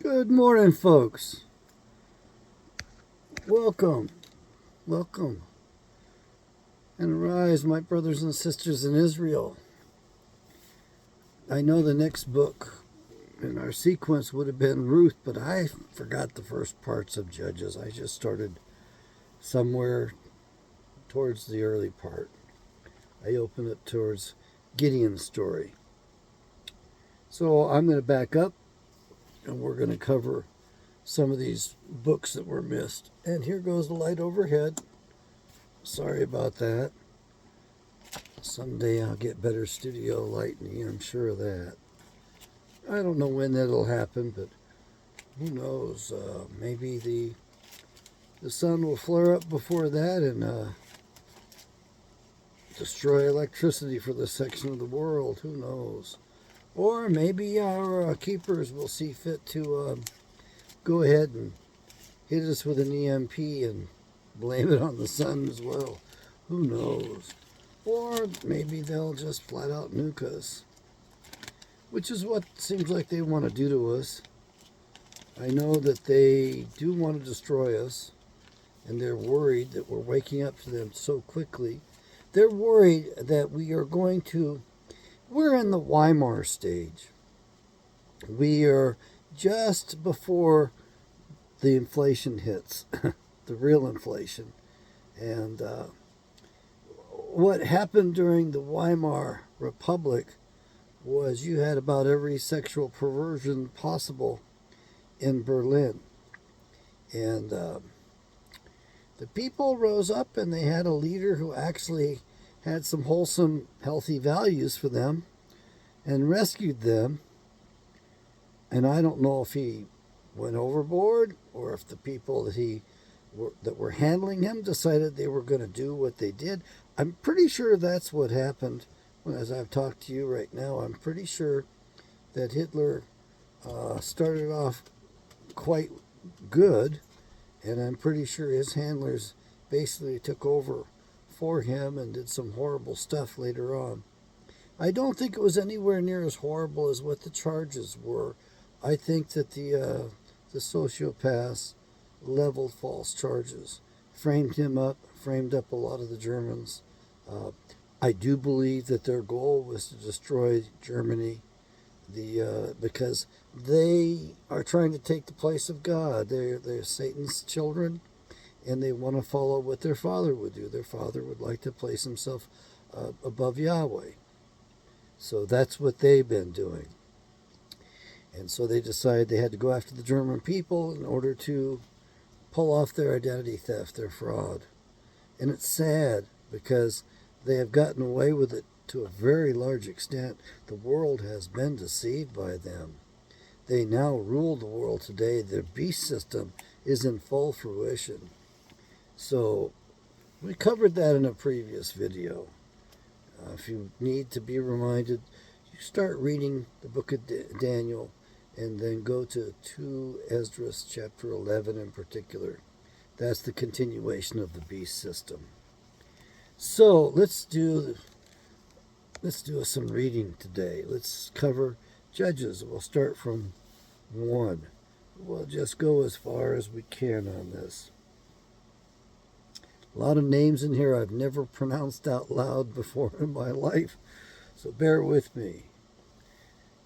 Good morning, folks. Welcome, welcome, and arise, my brothers and sisters in Israel. I know the next book in our sequence would have been Ruth, but I forgot the first parts of Judges. I just started somewhere towards the early part. I opened it towards Gideon's story. So I'm going to back up, and we're going to cover some of these books that were missed. And here goes the light overhead. Sorry about that. Someday I'll get better studio lighting, I'm sure of that. I don't know when that'll happen, but who knows? Maybe the sun will flare up before that and destroy electricity for this section of the world. Who knows? Or maybe our keepers will see fit to go ahead and hit us with an EMP and blame it on the sun as well. Who knows? Or maybe they'll just flat out nuke us, which is what seems like they want to do to us. I know that they do want to destroy us, and they're worried that we're waking up to them so quickly. They're worried that we're in the Weimar stage. We are just before the inflation hits, the real inflation. And what happened during the Weimar Republic was you had about every sexual perversion possible in Berlin. And the people rose up, and they had a leader who actually had some wholesome, healthy values for them and rescued them. And I don't know if he went overboard or if the people that were handling him decided they were going to do what they did. I'm pretty sure that's what happened. As I've talked to you right now, I'm pretty sure that Hitler started off quite good, and I'm pretty sure his handlers basically took over for him and did some horrible stuff later on. I don't think it was anywhere near as horrible as what the charges were. I think that the sociopaths leveled false charges, framed him up, framed up a lot of the Germans. I do believe that their goal was to destroy Germany, because they are trying to take the place of God. They're Satan's children, and they want to follow what their father would do. Their father would like to place himself above Yahweh. So that's what they've been doing. And so they decided they had to go after the German people in order to pull off their identity theft, their fraud. And it's sad because they have gotten away with it to a very large extent. The world has been deceived by them. They now rule the world today. Their beast system is in full fruition. So we covered that in a previous video. If you need to be reminded, you start reading the book of Daniel and then go to 2 Esdras chapter 11 in particular. That's the continuation of the beast system. So let's do some reading today. Let's cover Judges. We'll start from 1. We'll just go as far as we can on this. A lot of names in here I've never pronounced out loud before in my life, so bear with me.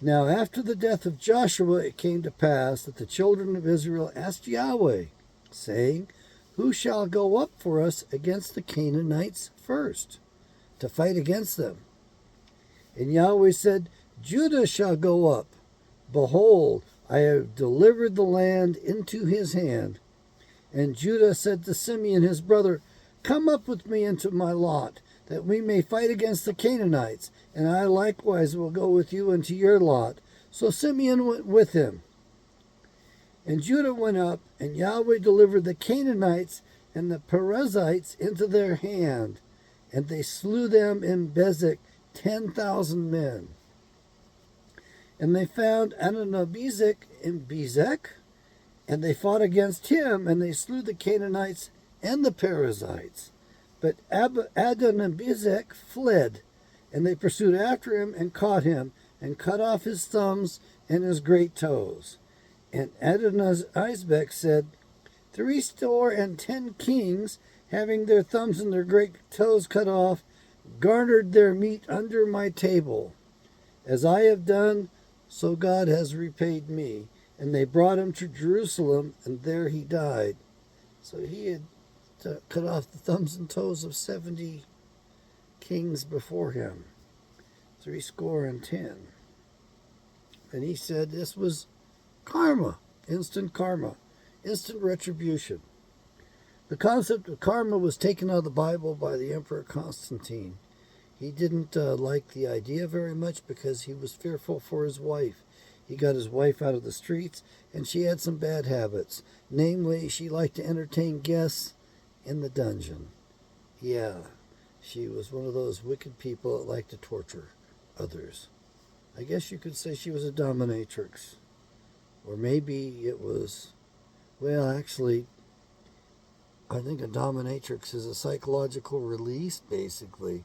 Now after the death of Joshua, it came to pass that the children of Israel asked Yahweh, saying, Who shall go up for us against the Canaanites first, to fight against them? And Yahweh said, Judah shall go up. Behold, I have delivered the land into his hand. And Judah said to Simeon his brother, Come up with me into my lot, that we may fight against the Canaanites, and I likewise will go with you into your lot. So Simeon went with him. And Judah went up, and Yahweh delivered the Canaanites and the Perizzites into their hand, and they slew them in Bezek 10,000 men. And they found Adonibezek in Bezek, and they fought against him, and they slew the Canaanites and the Perizzites. But Adonibezek fled, and they pursued after him and caught him, and cut off his thumbs and his great toes. And Adonizbek said, 70 kings, having their thumbs and their great toes cut off, garnered their meat under my table. As I have done, so God has repaid me. And they brought him to Jerusalem, and there he died. So he had cut off the thumbs and toes of 70 kings before him. 70. And he said this was karma, instant retribution. The concept of karma was taken out of the Bible by the Emperor Constantine. He didn't like the idea very much because he was fearful for his wife. He got his wife out of the streets, and she had some bad habits. Namely, she liked to entertain guests in the dungeon. Yeah, she was one of those wicked people that liked to torture others. I guess you could say she was a dominatrix. Or maybe it was, well, actually, I think a dominatrix is a psychological release, basically.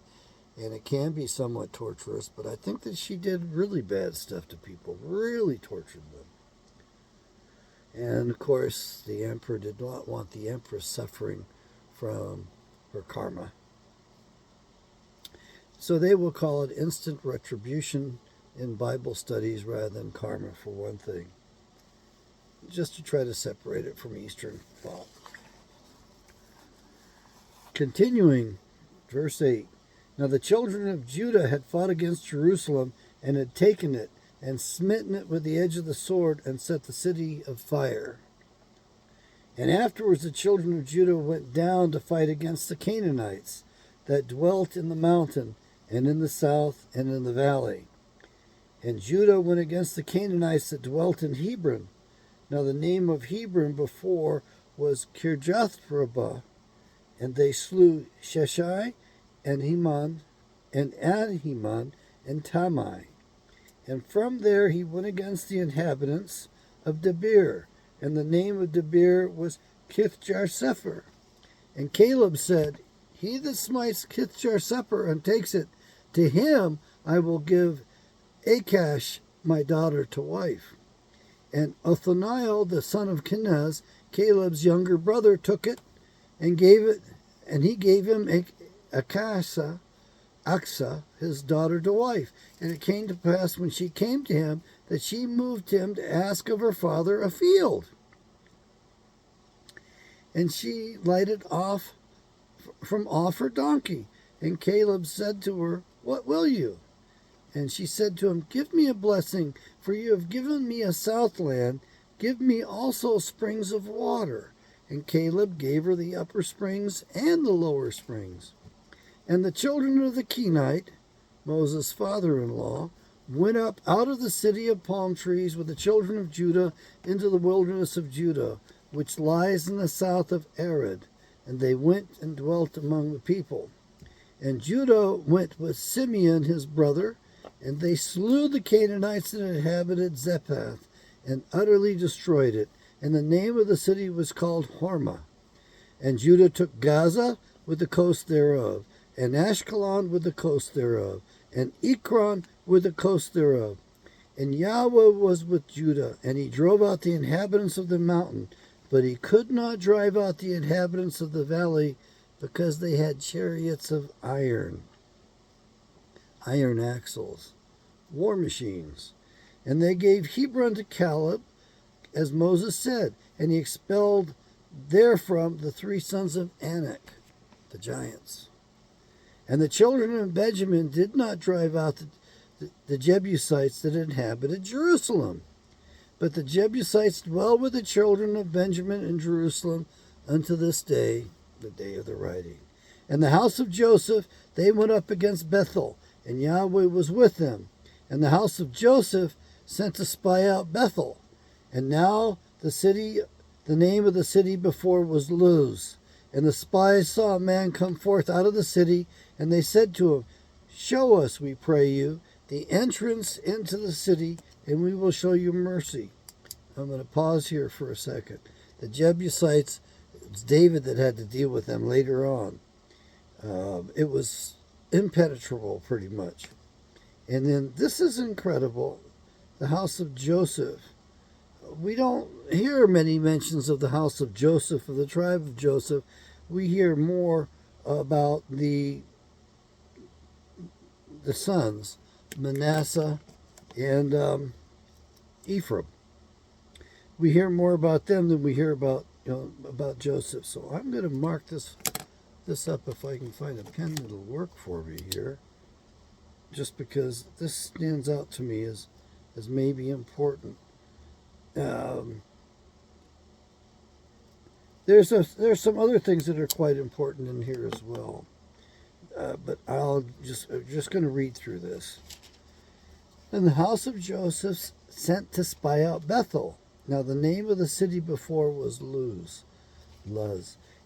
And it can be somewhat torturous, but I think that she did really bad stuff to people, really tortured them. And, of course, the emperor did not want the empress suffering from her karma. So they will call it instant retribution in Bible studies rather than karma, for one thing, just to try to separate it from Eastern thought. Continuing, verse 8. Now the children of Judah had fought against Jerusalem and had taken it and smitten it with the edge of the sword and set the city afire. And afterwards the children of Judah went down to fight against the Canaanites that dwelt in the mountain and in the south and in the valley. And Judah went against the Canaanites that dwelt in Hebron. Now the name of Hebron before was Kirjath-Rabbah, and they slew Sheshai and Heman, and Adhiman, and Tamai. And from there he went against the inhabitants of Debir, and the name of Debir was Kithjarsepher. And Caleb said, He that smites Kithjarsepher and takes it, to him I will give Achash my daughter to wife. And Othniel, the son of Kenaz, Caleb's younger brother, took it, and he gave him Aksa, his daughter, to wife. And it came to pass when she came to him that she moved him to ask of her father a field. And she lighted off from off her donkey. And Caleb said to her, What will you? And she said to him, Give me a blessing, for you have given me a southland. Give me also springs of water. And Caleb gave her the upper springs and the lower springs. And the children of the Kenite, Moses' father-in-law, went up out of the city of palm trees with the children of Judah into the wilderness of Judah, which lies in the south of Arad. And they went and dwelt among the people. And Judah went with Simeon his brother, and they slew the Canaanites that inhabited Zephath, and utterly destroyed it. And the name of the city was called Hormah. And Judah took Gaza with the coast thereof, and Ashkelon with the coast thereof, and Ekron with the coast thereof. And Yahweh was with Judah, and he drove out the inhabitants of the mountain, but he could not drive out the inhabitants of the valley, because they had chariots of iron axles, war machines. And they gave Hebron to Caleb, as Moses said, and he expelled therefrom the 3 sons of Anak, the giants. And the children of Benjamin did not drive out the Jebusites that inhabited Jerusalem. But the Jebusites dwell with the children of Benjamin in Jerusalem unto this day, the day of the writing. And the house of Joseph, they went up against Bethel, and Yahweh was with them. And the house of Joseph sent to spy out Bethel. And now the name of the city before was Luz. And the spies saw a man come forth out of the city, and they said to him, Show us, we pray you, the entrance into the city, and we will show you mercy. I'm going to pause here for a second. The Jebusites, it's David that had to deal with them later on. It was impenetrable, pretty much. And then, this is incredible, the house of Joseph we don't hear many mentions of the house of Joseph, of the tribe of Joseph. We hear more about the sons, Manasseh and Ephraim. We hear more about them than we hear about Joseph. So I'm going to mark this up. If I can find a pen that'll work for me here, just because this stands out to me as maybe important. There's some other things that are quite important in here as well, but I'm just going to read through this. And the house of Joseph sent to spy out Bethel. Now the name of the city before was Luz.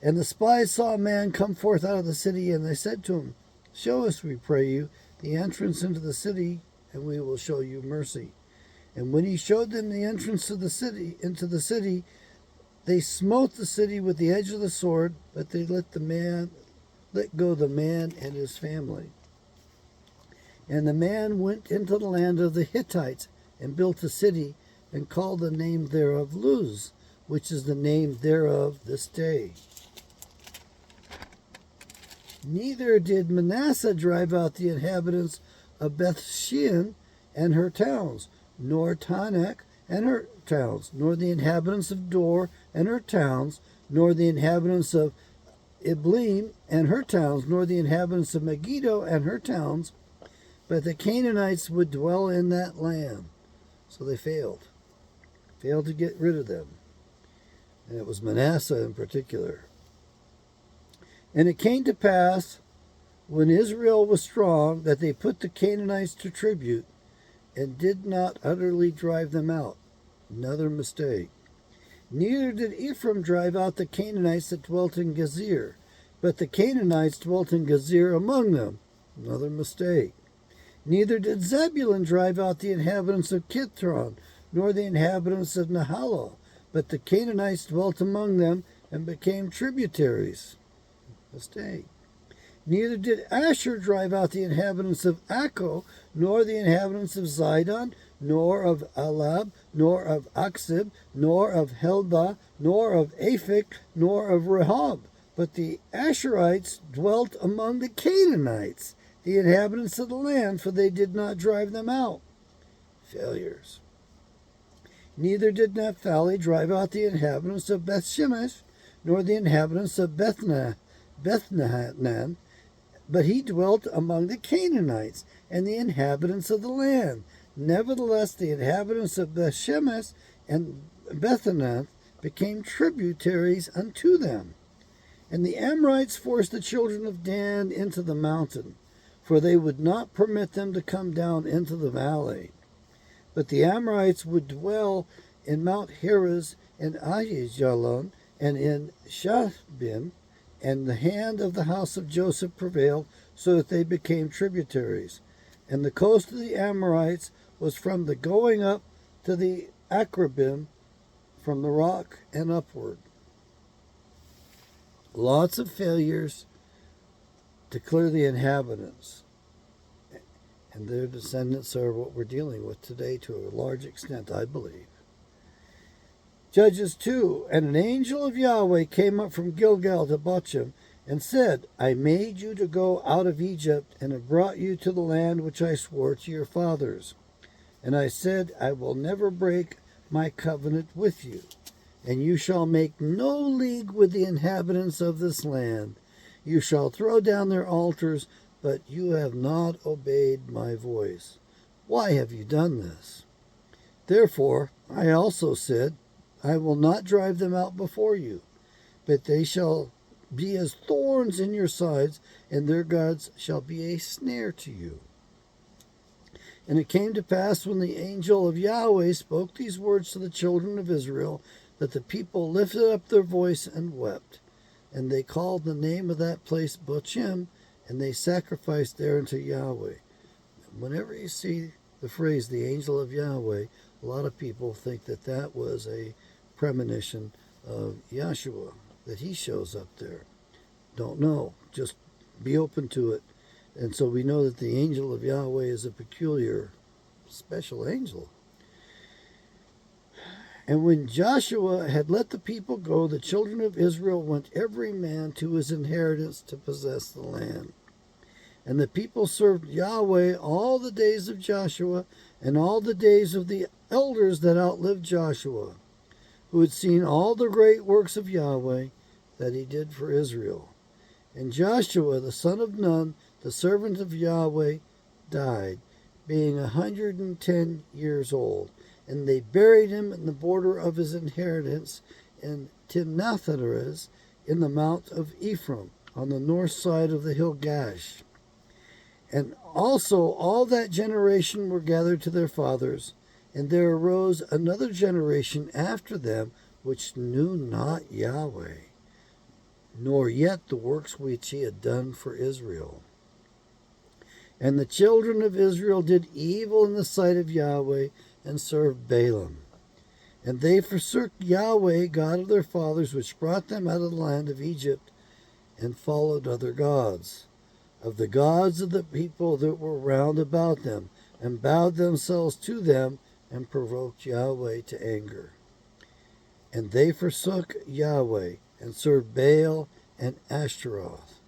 And the spies saw a man come forth out of the city, and they said to him, "Show us, we pray you, the entrance into the city, and we will show you mercy." And when he showed them the entrance of the city, into the city, they smote the city with the edge of the sword, but they let go the man and his family. And the man went into the land of the Hittites and built a city, and called the name thereof Luz, which is the name thereof this day. Neither did Manasseh drive out the inhabitants of Bethshean and her towns, nor Tanakh and her towns, nor the inhabitants of Dor and her towns, nor the inhabitants of Iblim and her towns, nor the inhabitants of Megiddo and her towns, but the Canaanites would dwell in that land. So they failed to get rid of them. And it was Manasseh in particular. And it came to pass, when Israel was strong, that they put the Canaanites to tribute, and did not utterly drive them out. Another mistake. Neither did Ephraim drive out the Canaanites that dwelt in Gezer, but the Canaanites dwelt in Gezer among them. Another mistake. Neither did Zebulun drive out the inhabitants of Kithron, nor the inhabitants of Nahalal, but the Canaanites dwelt among them and became tributaries. Mistake. Neither did Asher drive out the inhabitants of Akko, nor the inhabitants of Zidon, nor of Alab, nor of Aksib, nor of Helbah, nor of Aphik, nor of Rehob. But the Asherites dwelt among the Canaanites, the inhabitants of the land, for they did not drive them out. Failures. Neither did Naphtali drive out the inhabitants of Bethshemesh, nor the inhabitants of Bethnahan, but he dwelt among the Canaanites and the inhabitants of the land. Nevertheless, the inhabitants of Bethshemesh and Bethanath became tributaries unto them. And the Amorites forced the children of Dan into the mountain, for they would not permit them to come down into the valley. But the Amorites would dwell in Mount Heres and Aijalon and in Shahbim, and the hand of the house of Joseph prevailed, so that they became tributaries. And the coast of the Amorites was from the going up to the Akrabim, from the rock and upward. Lots of failures to clear the inhabitants. And their descendants are what we're dealing with today to a large extent, I believe. Judges 2, and an angel of Yahweh came up from Gilgal to Bochim, and said, I made you to go out of Egypt, and have brought you to the land which I swore to your fathers. And I said, I will never break my covenant with you, and you shall make no league with the inhabitants of this land. You shall throw down their altars, but you have not obeyed my voice. Why have you done this? Therefore I also said, I will not drive them out before you, but they shall be as thorns in your sides, and their gods shall be a snare to you. And it came to pass, when the angel of Yahweh spoke these words to the children of Israel, that the people lifted up their voice and wept. And they called the name of that place Bochim, and they sacrificed there unto Yahweh. Whenever you see the phrase, the angel of Yahweh, a lot of people think that that was a premonition of Yahshua, that he shows up there. Don't know. Just be open to it. And so we know that the angel of Yahweh is a peculiar, special angel. And when Joshua had let the people go, the children of Israel went every man to his inheritance to possess the land. And the people served Yahweh all the days of Joshua and all the days of the elders that outlived Joshua, who had seen all the great works of Yahweh that he did for Israel. And Joshua, the son of Nun, the servant of Yahweh, died, being 110 years old. And they buried him in the border of his inheritance in Timnath-heres, in the mount of Ephraim, on the north side of the hill Gash. And also all that generation were gathered to their fathers, and there arose another generation after them which knew not Yahweh, nor yet the works which he had done for Israel. And the children of Israel did evil in the sight of Yahweh, and served Balaam. And they forsook Yahweh, God of their fathers, which brought them out of the land of Egypt, and followed other gods, of the gods of the people that were round about them, and bowed themselves to them, and provoked Yahweh to anger. And they forsook Yahweh, and served Baal and Ashtaroth.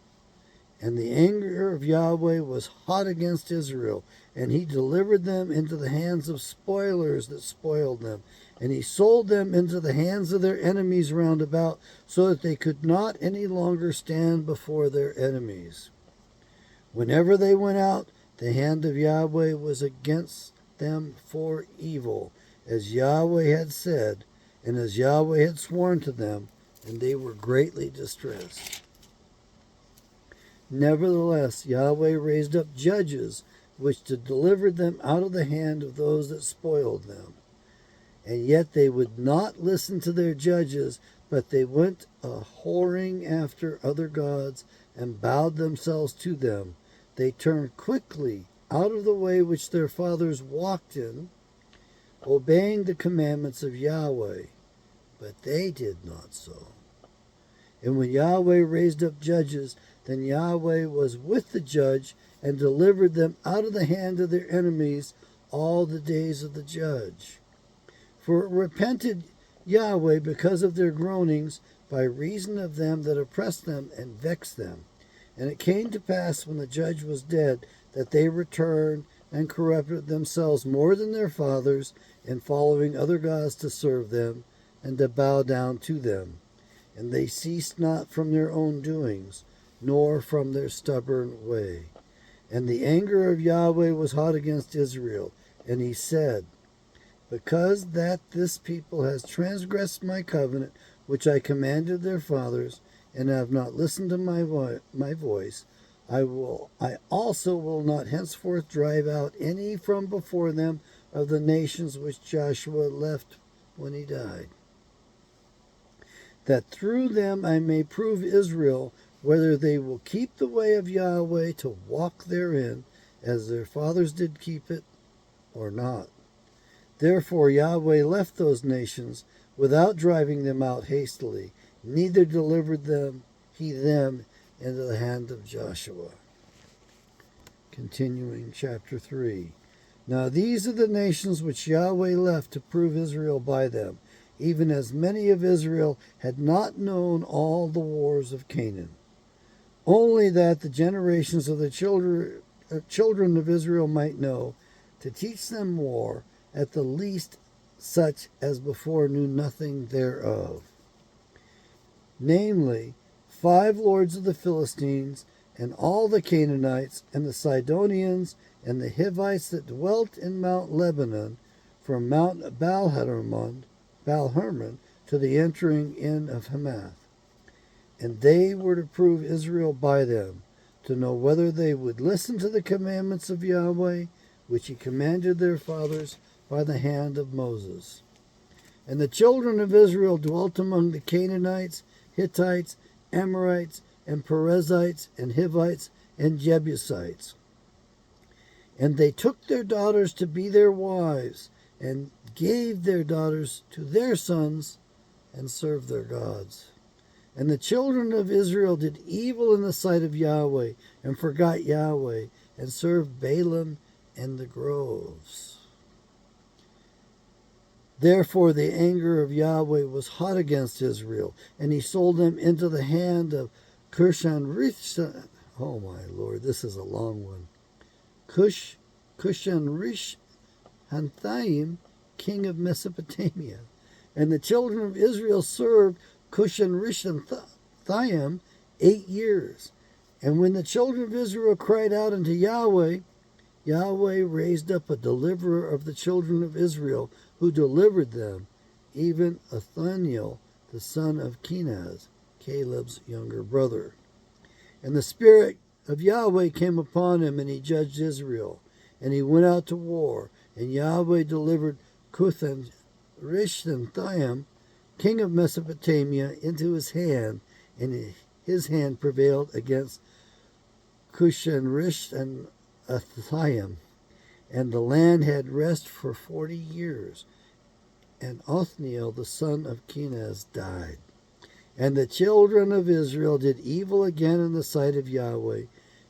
And the anger of Yahweh was hot against Israel, and he delivered them into the hands of spoilers that spoiled them. And he sold them into the hands of their enemies round about, so that they could not any longer stand before their enemies. Whenever they went out, the hand of Yahweh was against them for evil, as Yahweh had said, and as Yahweh had sworn to them, and they were greatly distressed. Nevertheless, Yahweh raised up judges, which delivered them out of the hand of those that spoiled them. And yet they would not listen to their judges, but they went a-whoring after other gods, and bowed themselves to them. They turned quickly out of the way which their fathers walked in, obeying the commandments of Yahweh, but they did not so. And when Yahweh raised up judges, then Yahweh was with the judge, and delivered them out of the hand of their enemies all the days of the judge. For it repented Yahweh because of their groanings, by reason of them that oppressed them and vexed them. And it came to pass, when the judge was dead, that they returned and corrupted themselves more than their fathers, in following other gods to serve them, and to bow down to them. And they ceased not from their own doings, nor from their stubborn way. And the anger of Yahweh was hot against Israel, and he said, Because that this people has transgressed my covenant, which I commanded their fathers, and have not listened to my voice, I also will not henceforth drive out any from before them of the nations which Joshua left when he died, that through them I may prove Israel, whether they will keep the way of Yahweh to walk therein, as their fathers did keep it, or not. Therefore Yahweh left those nations, without driving them out hastily, neither delivered he them into the hand of Joshua. Continuing chapter 3. Now these are the nations which Yahweh left to prove Israel by them, even as many of Israel had not known all the wars of Canaan. Only that the generations of the children of Israel might know, to teach them war, at the least such as before knew nothing thereof. Namely, 5 lords of the Philistines, and all the Canaanites, and the Sidonians, and the Hivites that dwelt in Mount Lebanon, from Mount Baal-Hermon to the entering in of Hamath. And they were to prove Israel by them, to know whether they would listen to the commandments of Yahweh, which he commanded their fathers by the hand of Moses. And the children of Israel dwelt among the Canaanites, Hittites, Amorites, and Perizzites, and Hivites, and Jebusites. And they took their daughters to be their wives, and gave their daughters to their sons, and served their gods. And the children of Israel did evil in the sight of Yahweh, and forgot Yahweh, and served Balaam and the groves. Therefore the anger of Yahweh was hot against Israel, and he sold them into the hand of Cushan-Rishathaim. Oh my Lord, this is a long one. Cushan-Rishathaim, king of Mesopotamia. And the children of Israel served Cushan-Rishathaim 8 years. And when the children of Israel cried out unto Yahweh, Yahweh raised up a deliverer of the children of Israel, who delivered them, even Othniel, the son of Kenaz, Caleb's younger brother. And the Spirit of Yahweh came upon him, and he judged Israel. And he went out to war, and Yahweh delivered Cushan-Rishathaim, king of Mesopotamia, into his hand, and his hand prevailed against Cushan-Rishathaim. And the land had rest for 40 years. And Othniel, the son of Kenaz, died. And the children of Israel did evil again in the sight of Yahweh.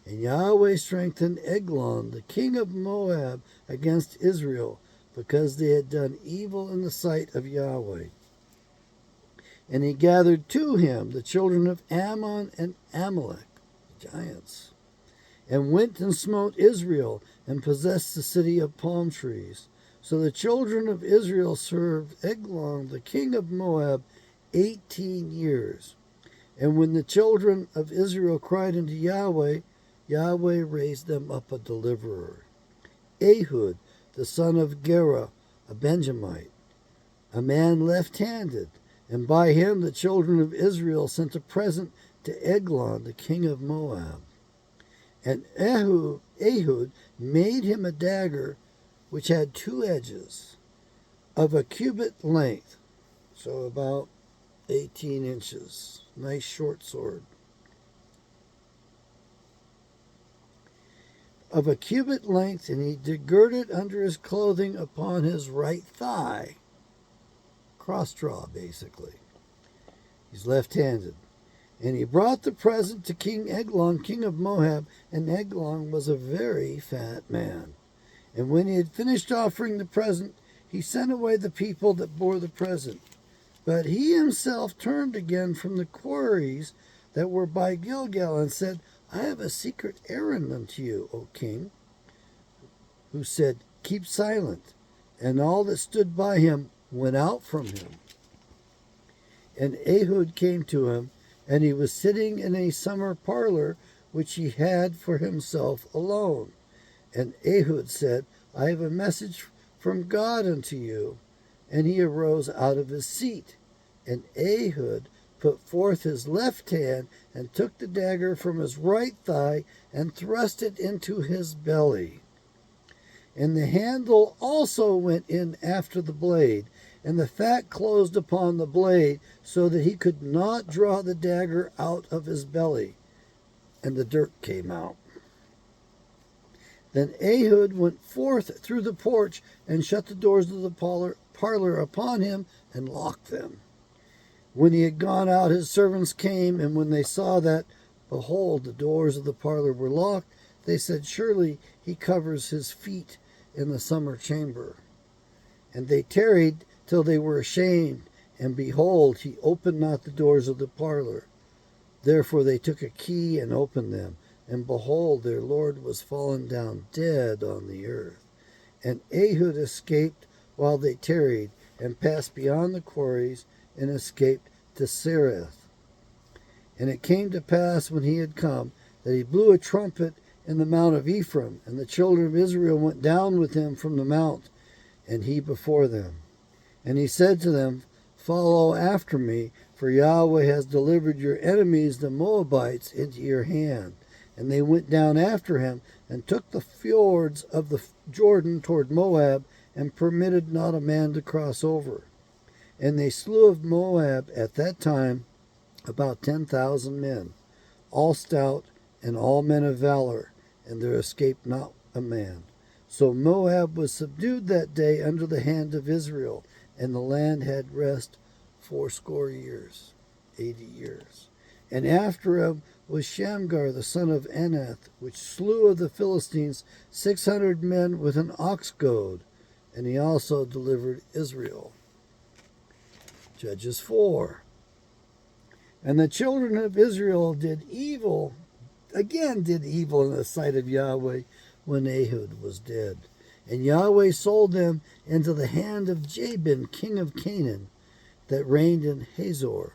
And Yahweh strengthened Eglon, the king of Moab, against Israel, because they had done evil in the sight of Yahweh. And he gathered to him the children of Ammon and Amalek, giants, and went and smote Israel, and possessed the city of palm trees. So the children of Israel served Eglon, the king of Moab, 18 years. And when the children of Israel cried unto Yahweh, Yahweh raised them up a deliverer, Ehud, the son of Gera, a Benjamite, a man left-handed. And by him the children of Israel sent a present to Eglon, the king of Moab. And Ehud made him a dagger which had 2 edges, of a cubit length, so about 18 inches. Nice short sword. Of a cubit length, and he did gird it under his clothing upon his right thigh. Cross draw, basically. He's left-handed. And he brought the present to King Eglon, king of Moab, and Eglon was a very fat man. And when he had finished offering the present, he sent away the people that bore the present. But he himself turned again from the quarries that were by Gilgal, and said, I have a secret errand unto you, O king. Who said, Keep silent. And all that stood by him went out from him. And Ehud came to him, and he was sitting in a summer parlor, which he had for himself alone. And Ehud said, I have a message from God unto you. And he arose out of his seat. And Ehud put forth his left hand, and took the dagger from his right thigh, and thrust it into his belly. And the handle also went in after the blade, and the fat closed upon the blade, so that he could not draw the dagger out of his belly. And the dirt came out. Then Ehud went forth through the porch, and shut the doors of the parlor upon him, and locked them. When he had gone out, his servants came, and when they saw that, behold, the doors of the parlor were locked, they said, Surely he covers his feet in the summer chamber. And they tarried till they were ashamed, and behold, he opened not the doors of the parlor. Therefore they took a key and opened them, and behold, their lord was fallen down dead on the earth. And Ehud escaped while they tarried, and passed beyond the quarries, and escaped to Sereth. And it came to pass, when he had come, that he blew a trumpet in the mount of Ephraim, and the children of Israel went down with him from the mount, and he before them. And he said to them, Follow after me, for Yahweh has delivered your enemies, the Moabites, into your hand. And they went down after him, and took the fjords of the Jordan toward Moab, and permitted not a man to cross over. And they slew of Moab at that time about 10,000 men, all stout and all men of valor, and there escaped not a man. So Moab was subdued that day under the hand of Israel, and the land had rest 80 years. And after him was Shamgar the son of Anath, which slew of the Philistines 600 men with an ox goad, and he also delivered Israel. Judges 4. And the children of Israel did evil in the sight of Yahweh when Ehud was dead. And Yahweh sold them into the hand of Jabin, king of Canaan, that reigned in Hazor,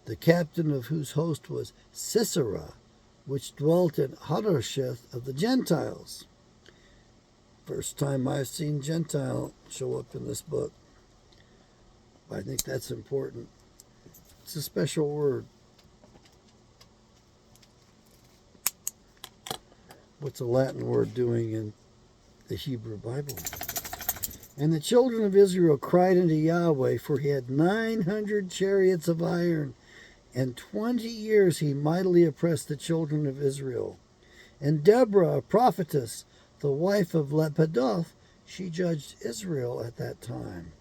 the captain of whose host was Sisera, which dwelt in Harosheth of the Gentiles. First time I've seen Gentile show up in this book. I think that's important. It's a special word. What's a Latin word doing in the Hebrew Bible? And the children of Israel cried unto Yahweh, for he had 900 chariots of iron, and 20 years he mightily oppressed the children of Israel. And Deborah, a prophetess, the wife of Lepidoth, she judged Israel at that time.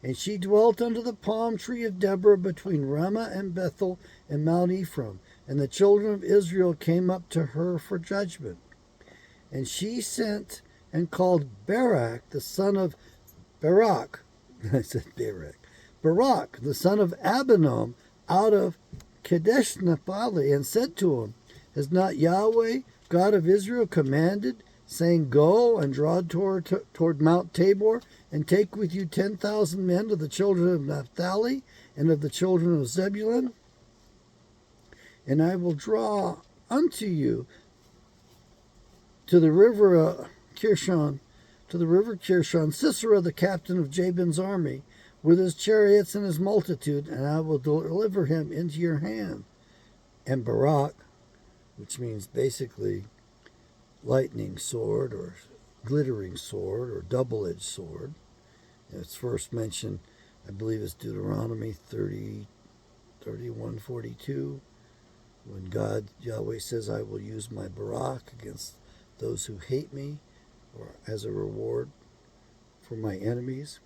And she dwelt under the palm tree of Deborah between Ramah and Bethel and Mount Ephraim. And the children of Israel came up to her for judgment. And she sent and called Barak, the son of Barak, Barak, the son of Abinoam, out of Kadesh Naphtali, and said to him, Has not Yahweh, God of Israel, commanded, saying, Go and draw toward Mount Tabor, and take with you 10,000 men of the children of Naphtali and of the children of Zebulun? And I will draw unto you to the river Kishon, Sisera, the captain of Jabin's army, with his chariots and his multitude, and I will deliver him into your hand. And Barak, which means basically lightning sword or glittering sword or double-edged sword. It's first mentioned, I believe it's Deuteronomy 31:42, when Yahweh says, I will use my Barak against those who hate me, or as a reward for my enemies.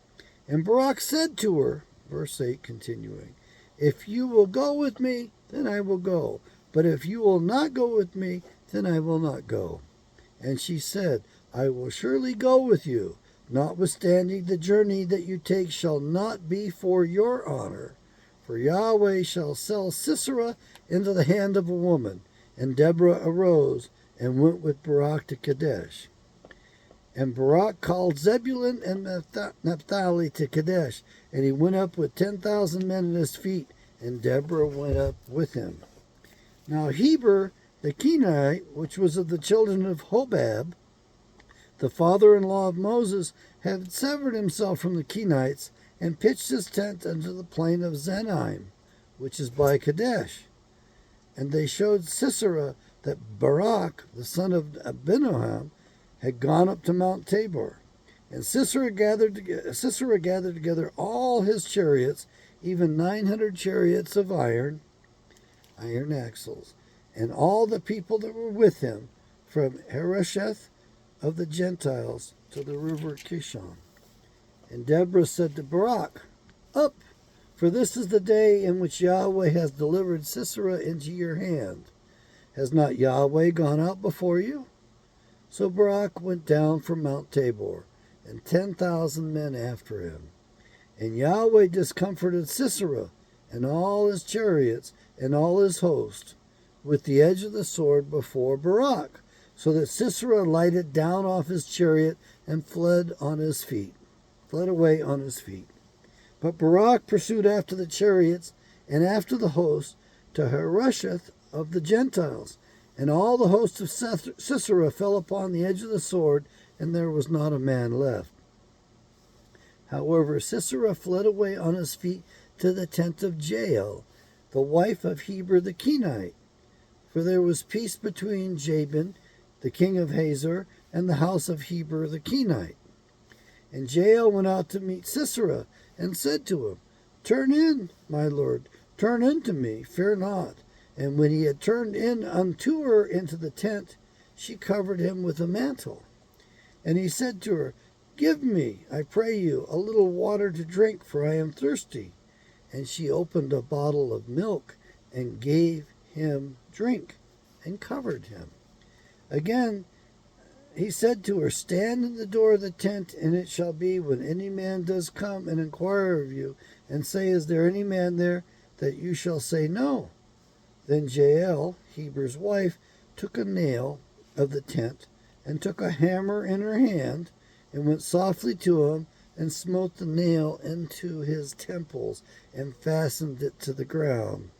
And Barak said to her, verse 8 continuing, If you will go with me, then I will go. But if you will not go with me, then I will not go. And she said, I will surely go with you, notwithstanding the journey that you take shall not be for your honor. For Yahweh shall sell Sisera into the hand of a woman. And Deborah arose and went with Barak to Kadesh. And Barak called Zebulun and Naphtali to Kadesh, and he went up with 10,000 men at his feet, and Deborah went up with him. Now Heber the Kenite, which was of the children of Hobab, the father-in-law of Moses, had severed himself from the Kenites, and pitched his tent unto the plain of Zenaim, which is by Kadesh. And they showed Sisera that Barak, the son of Abinoam, had gone up to Mount Tabor. And Sisera gathered together all his chariots, even 900 chariots of iron axles, and all the people that were with him, from Harosheth of the Gentiles to the river Kishon. And Deborah said to Barak, Up, for this is the day in which Yahweh has delivered Sisera into your hand. Has not Yahweh gone out before you? So Barak went down from Mount Tabor, and 10,000 men after him. And Yahweh discomforted Sisera, and all his chariots, and all his host, with the edge of the sword before Barak, so that Sisera lighted down off his chariot and fled away on his feet. But Barak pursued after the chariots and after the host to Harosheth of the Gentiles, and all the host of Sisera fell upon the edge of the sword, and there was not a man left. However, Sisera fled away on his feet to the tent of Jael, the wife of Heber the Kenite, for there was peace between Jabin, the king of Hazor, and the house of Heber the Kenite. And Jael went out to meet Sisera, and said to him, Turn in, my lord, turn in to me, fear not. And when he had turned in unto her into the tent, she covered him with a mantle. And he said to her, Give me, I pray you, a little water to drink, for I am thirsty. And she opened a bottle of milk, and gave him drink, and covered him. Again, he said to her, Stand in the door of the tent, and it shall be, when any man does come and inquire of you, and say, Is there any man there? That you shall say, No. Then Jael, Heber's wife, took a nail of the tent, and took a hammer in her hand, and went softly to him, and smote the nail into his temples, and fastened it to the ground.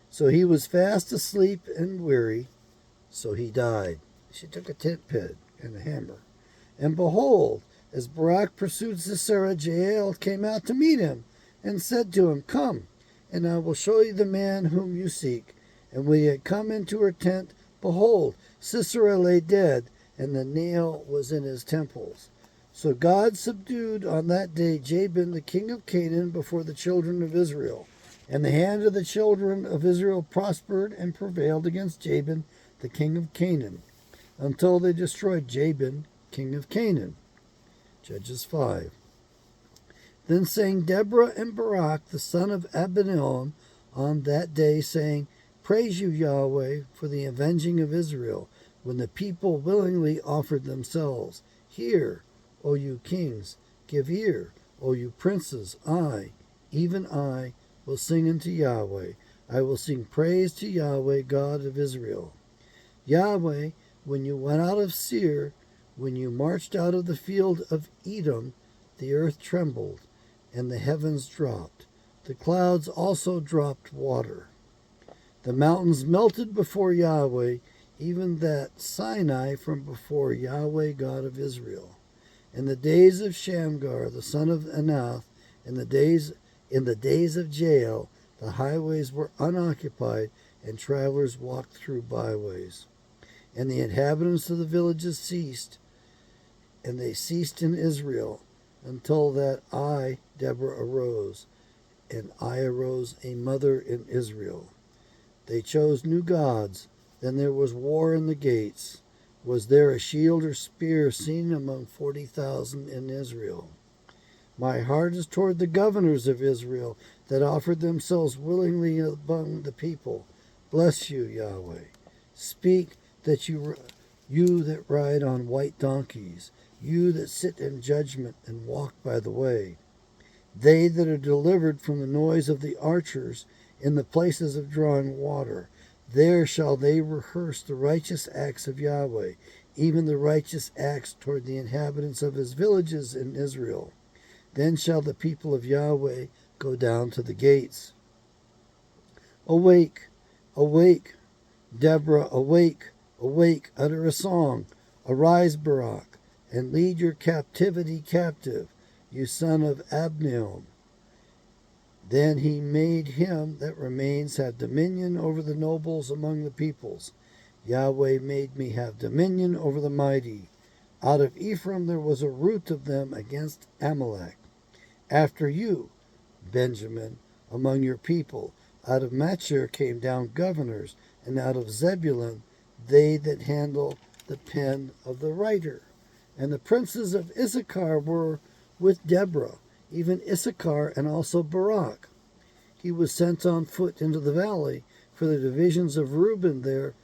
So he was fast asleep and weary, so he died. She took a tent peg and a hammer. And behold, as Barak pursued Sisera, Jael came out to meet him, and said to him, Come, and I will show you the man whom you seek. And when he had come into her tent, behold, Sisera lay dead, and the nail was in his temples. So God subdued on that day Jabin the king of Canaan before the children of Israel. And the hand of the children of Israel prospered and prevailed against Jabin the king of Canaan, until they destroyed Jabin king of Canaan. Judges 5. Then sang Deborah and Barak the son of Abinoam on that day, saying, Praise you, Yahweh, for the avenging of Israel, when the people willingly offered themselves. Hear, O you kings, give ear, O you princes. I, even I, will sing unto Yahweh. I will sing praise to Yahweh, God of Israel. Yahweh, when you went out of Seir, when you marched out of the field of Edom, the earth trembled, and the heavens dropped. The clouds also dropped water. The mountains melted before Yahweh, even that Sinai from before Yahweh God of Israel. In the days of Shamgar, the son of Anath, in the days of Jael, the highways were unoccupied, and travelers walked through byways. And the inhabitants of the villages ceased, and they ceased in Israel, until that I, Deborah, arose, and I arose a mother in Israel. They chose new gods. Then there was war in the gates. Was there a shield or spear seen among 40,000 in Israel? My heart is toward the governors of Israel, that offered themselves willingly among the people. Bless you, Yahweh. Speak, that you that ride on white donkeys, you that sit in judgment and walk by the way. They that are delivered from the noise of the archers in the places of drawing water, there shall they rehearse the righteous acts of Yahweh, even the righteous acts toward the inhabitants of his villages in Israel. Then shall the people of Yahweh go down to the gates. Awake, awake, Deborah, awake, awake, utter a song. Arise, Barak, and lead your captivity captive, you son of Abinoam. Then he made him that remains have dominion over the nobles among the peoples. Yahweh made me have dominion over the mighty. Out of Ephraim there was a root of them against Amalek. After you, Benjamin, among your people, out of Machir came down governors, and out of Zebulun they that handle the pen of the writer. And the princes of Issachar were with Deborah, even Issachar and also Barak. He was sent on foot into the valley, for the divisions of Reuben there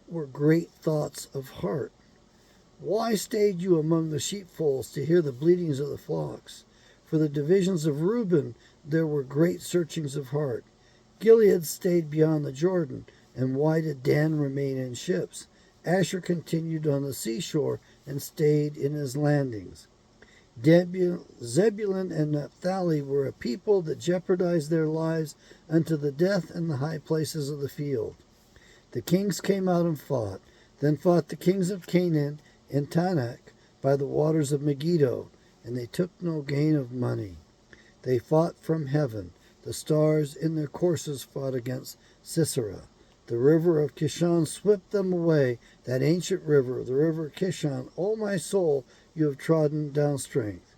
were great thoughts of heart. Why stayed you among the sheepfolds to hear the bleatings of the flocks? For the divisions of Reuben there were great searchings of heart. Gilead stayed beyond the Jordan, and why did Dan remain in ships? Asher continued on the seashore and stayed in his landings. Zebulun and Naphtali were a people that jeopardized their lives unto the death in the high places of the field. The kings came out and fought. Then fought the kings of Canaan in Tanakh by the waters of Megiddo, and they took no gain of money. They fought from heaven. The stars in their courses fought against Sisera. The river of Kishon swept them away, that ancient river, the river Kishon. O my soul, you have trodden down strength.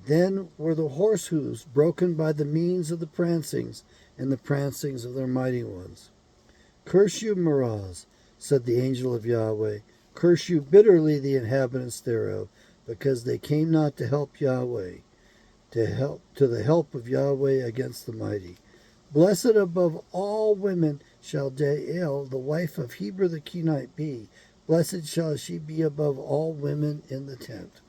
Then were the horse hooves broken by the means of the prancings, and the prancings of their mighty ones. Curse you, Meroz, said the angel of Yahweh. Curse you bitterly, the inhabitants thereof, because they came not to help Yahweh, to the help of Yahweh against the mighty. Blessed above all women shall Jael, the wife of Heber the Kenite, be. Blessed shall she be above all women in the tent.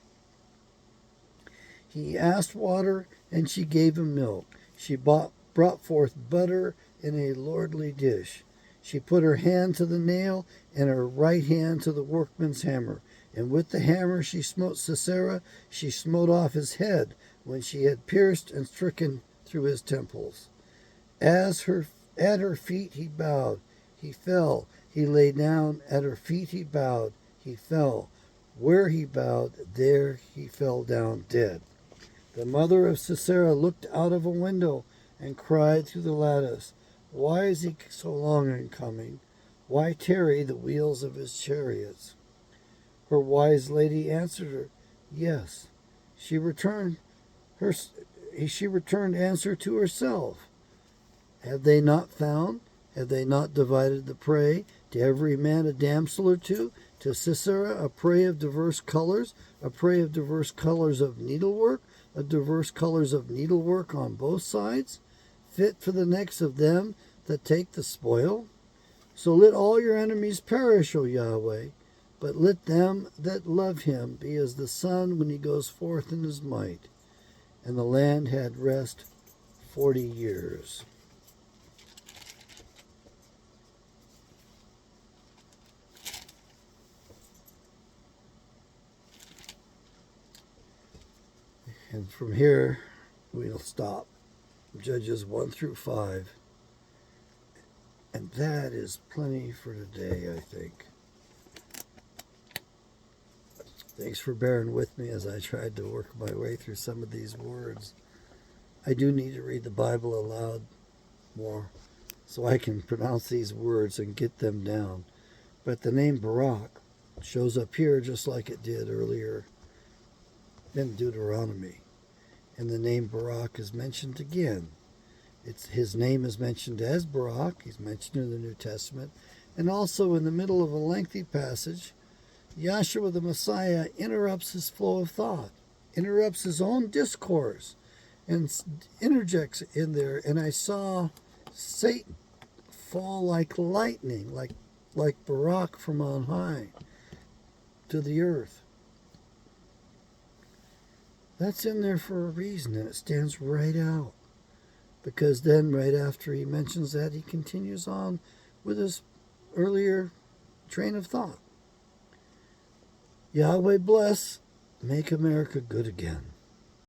He asked water, and she gave him milk. She brought forth butter in a lordly dish. She put her hand to the nail, and her right hand to the workman's hammer. And with the hammer she smote Sisera. She smote off his head when she had pierced and stricken through his temples. At her feet he bowed. He fell. He lay down. At her feet he bowed. He fell. Where he bowed, there he fell down dead. The mother of Sisera looked out of a window and cried through the lattice, Why is he so long in coming? Why tarry the wheels of his chariots? Her wise lady answered her, Yes. She returned answer to herself. Have they not found? Have they not divided the prey? To every man a damsel or two? To Sisera a prey of diverse colors? A prey of diverse colors of needlework? Of diverse colors of needlework on both sides? Fit for the necks of them that take the spoil? So let all your enemies perish, O Yahweh, but let them that love him be as the sun when he goes forth in his might. And the land had rest 40 years. And from here, we'll stop. Judges 1 through 5. And that is plenty for today, I think. Thanks for bearing with me as I tried to work my way through some of these words. I do need to read the Bible aloud more so I can pronounce these words and get them down. But the name Barak shows up here just like it did earlier in Deuteronomy. And the name Barak is mentioned again. His name is mentioned as Barak. He's mentioned in the New Testament. And also in the middle of a lengthy passage, Yahshua the Messiah interrupts his flow of thought, interrupts his own discourse, and interjects in there. And I saw Satan fall like lightning, like Barak from on high, to the earth. That's in there for a reason, and it stands right out. Because then, right after he mentions that, he continues on with his earlier train of thought. Yahweh bless, make America good again.